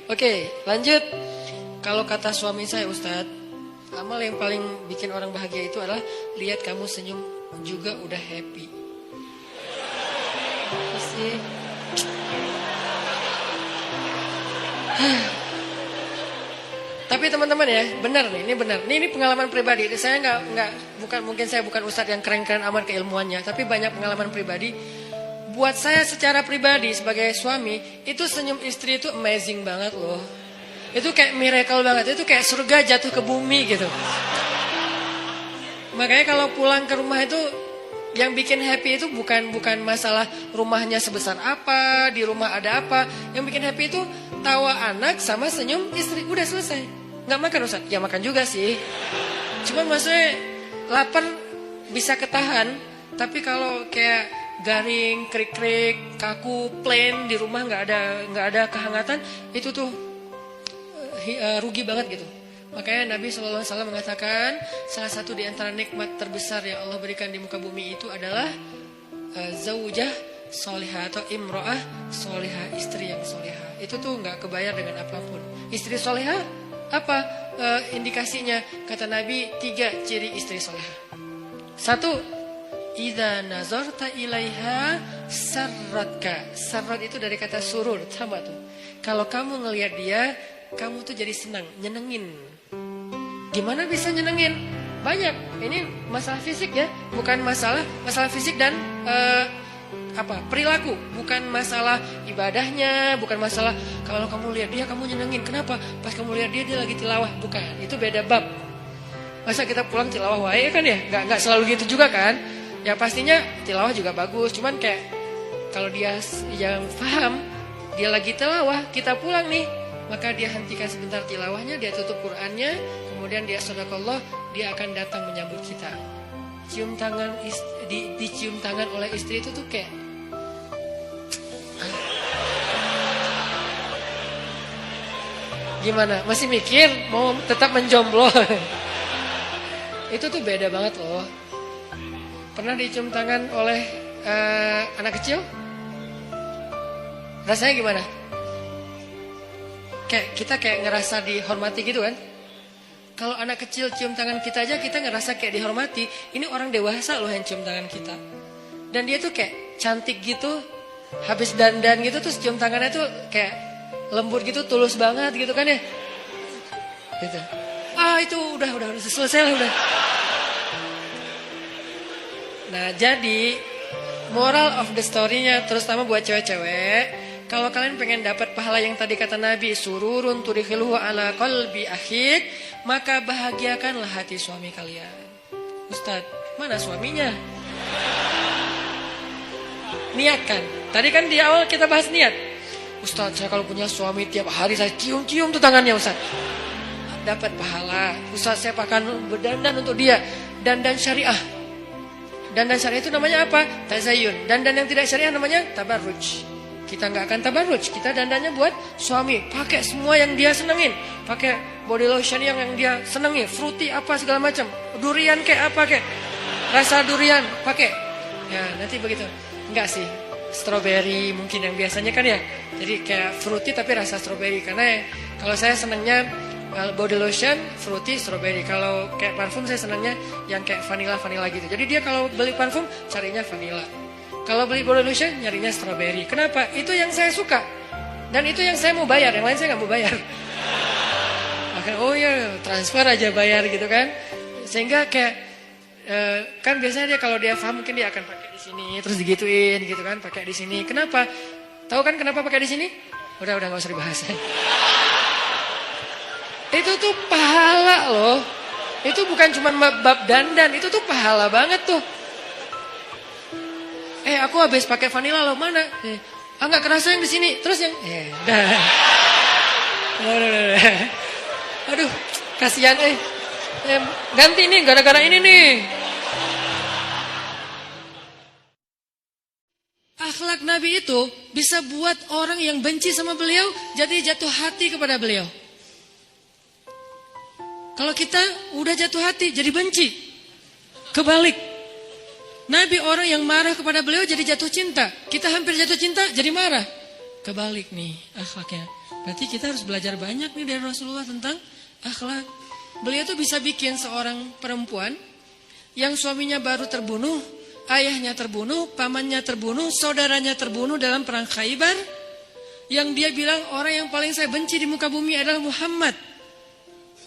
Oke, lanjut. Kalau kata suami saya, Ustadz, amal yang paling bikin orang bahagia itu adalah lihat kamu senyum juga udah happy. Sih. Tapi teman-teman ya, benar nih, ini benar. Ini pengalaman pribadi. Saya bukan ustadz yang keren-keren amat keilmuannya, tapi banyak pengalaman pribadi. Buat saya secara pribadi sebagai suami, itu senyum istri itu amazing banget loh. Itu kayak miracle banget, itu kayak surga jatuh ke bumi gitu. Makanya kalau pulang ke rumah itu yang bikin happy itu bukan masalah rumahnya sebesar apa, di rumah ada apa. Yang bikin happy itu tawa anak sama senyum istri, udah selesai. Nggak makan Ustaz? Ya makan juga sih. Cuman maksudnya lapar bisa ketahan, tapi kalau kayak garing, krik-krik, kaku, plain di rumah nggak ada kehangatan, itu tuh rugi banget gitu. Makanya Nabi SAW mengatakan salah satu di antara nikmat terbesar yang Allah berikan di muka bumi itu adalah zaujah solihah atau imro'ah solihah, istri yang solihah. Itu tuh nggak kebayar dengan apapun. Istri solihah apa indikasinya? Kata Nabi 3 ciri istri solihah. 1, idza nazarta ilaiha sarratka. Sarrat itu dari kata surur, sama tuh. Kalau kamu ngelihat dia, kamu tuh jadi senang, nyenengin. Gimana bisa nyenengin? Banyak. Ini masalah fisik ya, bukan masalah fisik dan perilaku, bukan masalah ibadahnya, bukan masalah kalau kamu lihat dia kamu nyenengin. Kenapa? Pas kamu lihat dia lagi tilawah, bukan. Itu beda bab. Masa kita pulang tilawah wae kan ya? Enggak selalu gitu juga kan? Ya pastinya tilawah juga bagus, cuman kayak kalau dia yang paham dia lagi tilawah, kita pulang nih, maka dia hentikan sebentar tilawahnya, dia tutup Qur'annya, kemudian dia sedekah, dia akan datang menyambut kita. Cium tangan dicium tangan oleh istri itu tuh kayak gimana? Masih mikir mau tetap menjomblo? Itu tuh beda banget loh. Pernah dicium tangan oleh anak kecil? Rasanya gimana? Kita kayak ngerasa dihormati gitu kan? Kalau anak kecil cium tangan kita aja kita ngerasa kayak dihormati. Ini orang dewasa loh yang cium tangan kita. Dan dia tuh kayak cantik gitu, habis dandan gitu terus cium tangannya tuh kayak lembut gitu, tulus banget gitu kan ya. Gitu. Itu udah selesai lah udah. Nah, jadi moral of the story-nya terutama buat cewek-cewek, kalau kalian pengen dapat pahala yang tadi kata Nabi, sururun tudkhiluhu ala qalbi akhik, maka bahagiakanlah hati suami kalian. Ustaz, mana suaminya? Niatkan. Tadi kan di awal kita bahas niat. Ustaz, saya kalau punya suami tiap hari saya cium-cium tuh tangannya Ustaz. Dapat pahala. Ustaz, saya akan berdandan untuk dia. Dandan syariah. Dandan syariah itu namanya apa? Tazayyun. Dandan yang tidak syariah namanya tabarruj. Kita nggak akan tabarruj. Kita dandannya buat suami. Pakai semua yang dia senengin. Pakai body lotion yang dia senengin. Fruity apa segala macam. Durian kayak apa kayak. Rasa durian pakai. Ya nanti begitu. Enggak sih. Strawberry mungkin yang biasanya kan ya. Jadi kayak fruity tapi rasa strawberry. Karena kalau saya senengnya body lotion, fruity, strawberry. Kalau kayak parfum saya senangnya yang kayak vanilla gitu. Jadi dia kalau beli parfum carinya vanilla. Kalau beli body lotion nyarinya strawberry. Kenapa? Itu yang saya suka. Dan itu yang saya mau bayar. Yang lain saya nggak mau bayar. Makanya oh ya transfer aja bayar gitu kan. Sehingga kayak kan biasanya dia kalau dia paham mungkin dia akan pakai di sini terus digituin gitu kan, pakai di sini. Kenapa? Tahu kan kenapa pakai di sini? Udah nggak usah dibahas. Itu tuh pahala loh. Itu bukan cuma bab dandan, itu tuh pahala banget tuh. Aku habis pakai vanilla loh, mana? Nggak kerasa yang di sini. Terus yang udah. Aduh, kasihan ganti nih gara-gara ini nih. Akhlak Nabi itu bisa buat orang yang benci sama beliau jadi jatuh hati kepada beliau. Kalau kita udah jatuh hati jadi benci. Kebalik. Nabi orang yang marah kepada beliau jadi jatuh cinta. Kita hampir jatuh cinta jadi marah. Kebalik nih akhlaknya. Berarti kita harus belajar banyak nih dari Rasulullah tentang akhlak. Beliau tuh bisa bikin seorang perempuan yang suaminya baru terbunuh, ayahnya terbunuh, pamannya terbunuh, saudaranya terbunuh dalam perang Khaybar, yang dia bilang orang yang paling saya benci di muka bumi adalah Muhammad.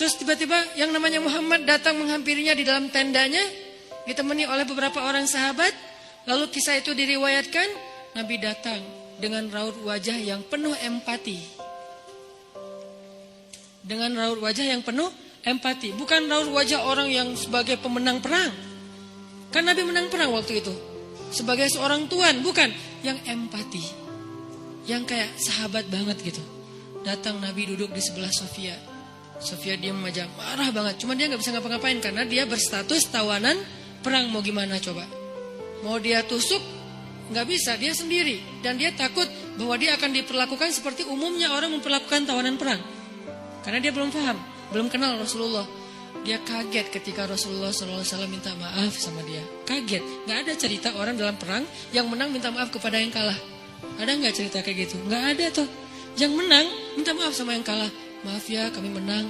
Terus tiba-tiba yang namanya Muhammad datang menghampirinya di dalam tendanya, ditemani oleh beberapa orang sahabat. Lalu kisah itu diriwayatkan, Nabi datang dengan raut wajah yang penuh empati. Dengan raut wajah yang penuh empati. Bukan raut wajah orang yang sebagai pemenang perang. Kan Nabi menang perang waktu itu. Sebagai seorang tuan, bukan. Yang empati. Yang kayak sahabat banget gitu. Datang Nabi duduk di sebelah Sofia. Sofia diam aja, marah banget. Cuma dia gak bisa ngapa-ngapain karena dia berstatus tawanan perang. Mau gimana coba? Mau dia tusuk? Gak bisa, dia sendiri. Dan dia takut bahwa dia akan diperlakukan seperti umumnya orang memperlakukan tawanan perang. Karena dia belum paham, belum kenal Rasulullah. Dia kaget ketika Rasulullah SAW minta maaf sama dia. Kaget, gak ada cerita orang dalam perang yang menang minta maaf kepada yang kalah. Ada gak cerita kayak gitu? Gak ada tuh. Yang menang minta maaf sama yang kalah. Maaf ya, kami menang.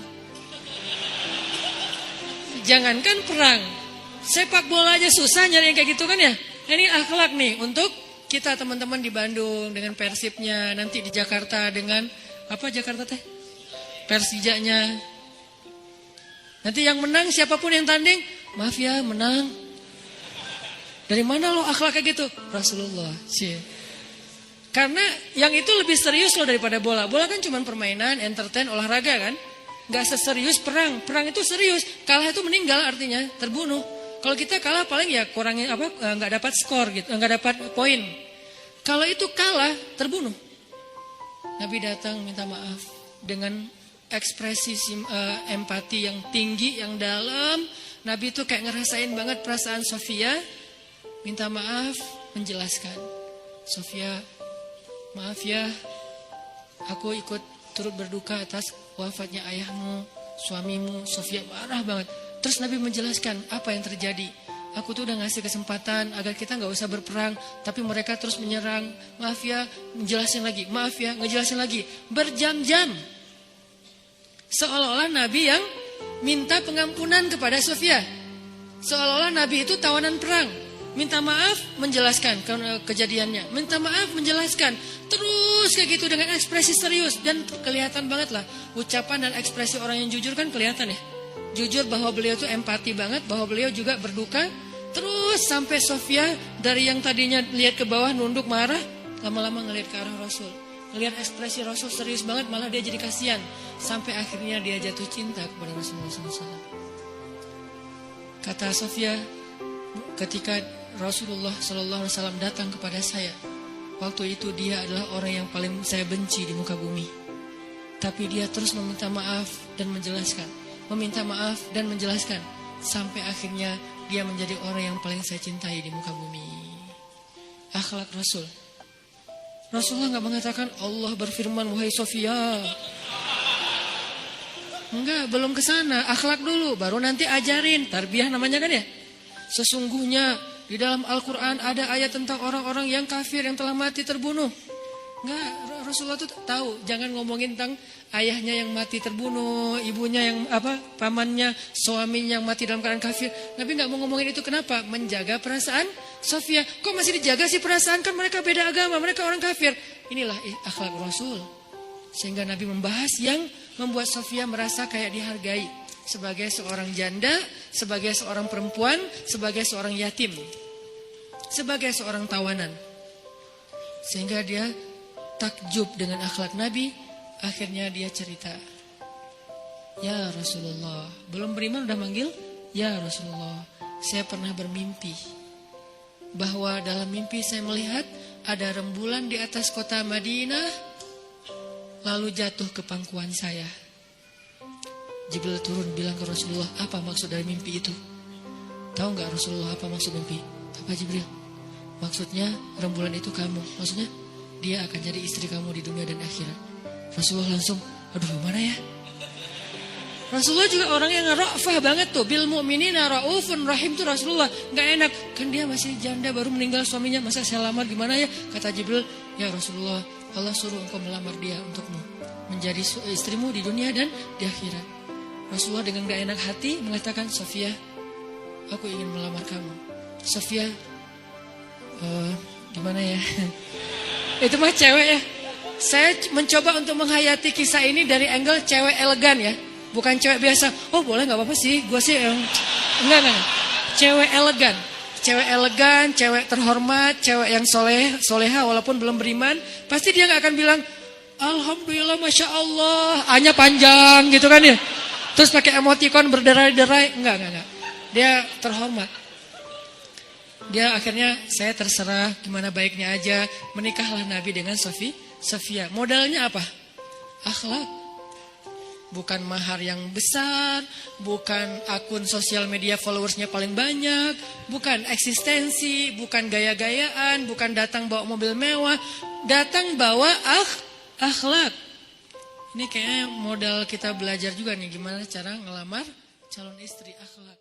Jangankan perang, sepak bola aja susah nyari yang kayak gitu kan ya. Ini akhlak nih untuk kita teman-teman di Bandung dengan Persibnya, nanti di Jakarta dengan apa Jakarta teh? Persijanya. Nanti yang menang siapapun yang tanding, maaf ya menang. Dari mana lo akhlak kayak gitu? Rasulullah sih. Karena yang itu lebih serius loh daripada bola. Bola kan cuma permainan, entertain, olahraga kan. Gak seserius perang. Perang itu serius. Kalah itu meninggal artinya, terbunuh. Kalau kita kalah paling ya kurangin apa, gak dapat skor gitu, gak dapat poin. Kalau itu kalah, terbunuh. Nabi datang minta maaf dengan ekspresi empati yang tinggi, yang dalam. Nabi itu kayak ngerasain banget perasaan Sofia. Minta maaf, menjelaskan. Sofia, maaf ya, aku ikut turut berduka atas wafatnya ayahmu, suamimu. Sofia marah banget. Terus Nabi menjelaskan apa yang terjadi. Aku tuh udah ngasih kesempatan agar kita gak usah berperang, tapi mereka terus menyerang. Maaf ya, ngejelasin lagi. Maaf ya, ngejelasin lagi. Berjam-jam. Seolah-olah Nabi yang minta pengampunan kepada Sofia. Seolah-olah Nabi itu tawanan perang. Minta maaf, menjelaskan kejadiannya. Minta maaf, menjelaskan. Terus kayak gitu dengan ekspresi serius. Dan kelihatan banget lah. Ucapan dan ekspresi orang yang jujur kan kelihatan ya. Jujur bahwa beliau tuh empati banget. Bahwa beliau juga berduka. Terus sampai Sofia dari yang tadinya lihat ke bawah nunduk marah. Lama-lama ngelihat ke arah Rasul. Ngelihat ekspresi Rasul serius banget. Malah dia jadi kasihan. Sampai akhirnya dia jatuh cinta kepada Rasulullah SAW. Kata Sofia, ketika Rasulullah SAW datang kepada saya, waktu itu dia adalah orang yang paling saya benci di muka bumi. Tapi dia terus meminta maaf dan menjelaskan. Meminta maaf dan menjelaskan. Sampai akhirnya dia menjadi orang yang paling saya cintai di muka bumi. Akhlak Rasul. Rasulullah gak mengatakan Allah berfirman, wahai Sofia. Enggak, belum kesana. Akhlak dulu, baru nanti ajarin. Tarbiyah namanya kan ya. Sesungguhnya di dalam Al-Quran ada ayat tentang orang-orang yang kafir yang telah mati terbunuh. Enggak, Rasulullah tuh tahu. Jangan ngomongin tentang ayahnya yang mati terbunuh, ibunya yang pamannya, suaminya yang mati dalam keadaan kafir. Nabi enggak mau ngomongin itu. Kenapa? Menjaga perasaan Sofia. Kok masih dijaga sih perasaan? Kan mereka beda agama, mereka orang kafir. Inilah akhlak Rasul. Sehingga Nabi membahas yang membuat Sofia merasa kayak dihargai. Sebagai seorang janda, sebagai seorang perempuan, sebagai seorang yatim, sebagai seorang tawanan. Sehingga dia takjub dengan akhlak Nabi. Akhirnya dia cerita, ya Rasulullah, belum beriman udah manggil, ya Rasulullah, saya pernah bermimpi bahwa dalam mimpi saya melihat ada rembulan di atas kota Madinah, lalu jatuh ke pangkuan saya. Jibril turun bilang ke Rasulullah, apa maksud dari mimpi itu? Tahu gak Rasulullah apa maksud mimpi? Apa Jibril? Maksudnya rembulan itu kamu. Maksudnya dia akan jadi istri kamu di dunia dan akhirat. Rasulullah langsung, aduh gimana ya? Rasulullah juga orang yang ra'fah banget tuh. Bil mu'minina ra'ufun rahim tuh Rasulullah. Gak enak, kan dia masih janda baru meninggal suaminya. Masa saya lamar gimana ya? Kata Jibril, ya Rasulullah, Allah suruh engkau melamar dia untukmu, menjadi istrimu di dunia dan di akhirat. Rasulullah dengan gak enak hati mengatakan, Sofia, aku ingin melamar kamu. Sofia, gimana ya? Itu mah cewek ya. Saya mencoba untuk menghayati kisah ini dari angle cewek elegan ya, bukan cewek biasa. Oh boleh, nggak apa-apa sih, gue sih enggak. Cewek elegan. Cewek elegan, cewek terhormat, cewek yang soleha walaupun belum beriman, pasti dia gak akan bilang, Alhamdulillah, Masya Allah, A-nya panjang gitu kan ya. Terus pakai emoticon berderai-derai, enggak. Dia terhormat. Dia akhirnya, saya terserah gimana baiknya aja, menikahlah Nabi dengan Sofia. Modalnya apa? Akhlak. Bukan mahar yang besar, bukan akun sosial media followersnya paling banyak, bukan eksistensi, bukan gaya-gayaan, bukan datang bawa mobil mewah, datang bawa akhlak. Ini kayaknya modal kita belajar juga nih, gimana cara ngelamar calon istri, akhlak.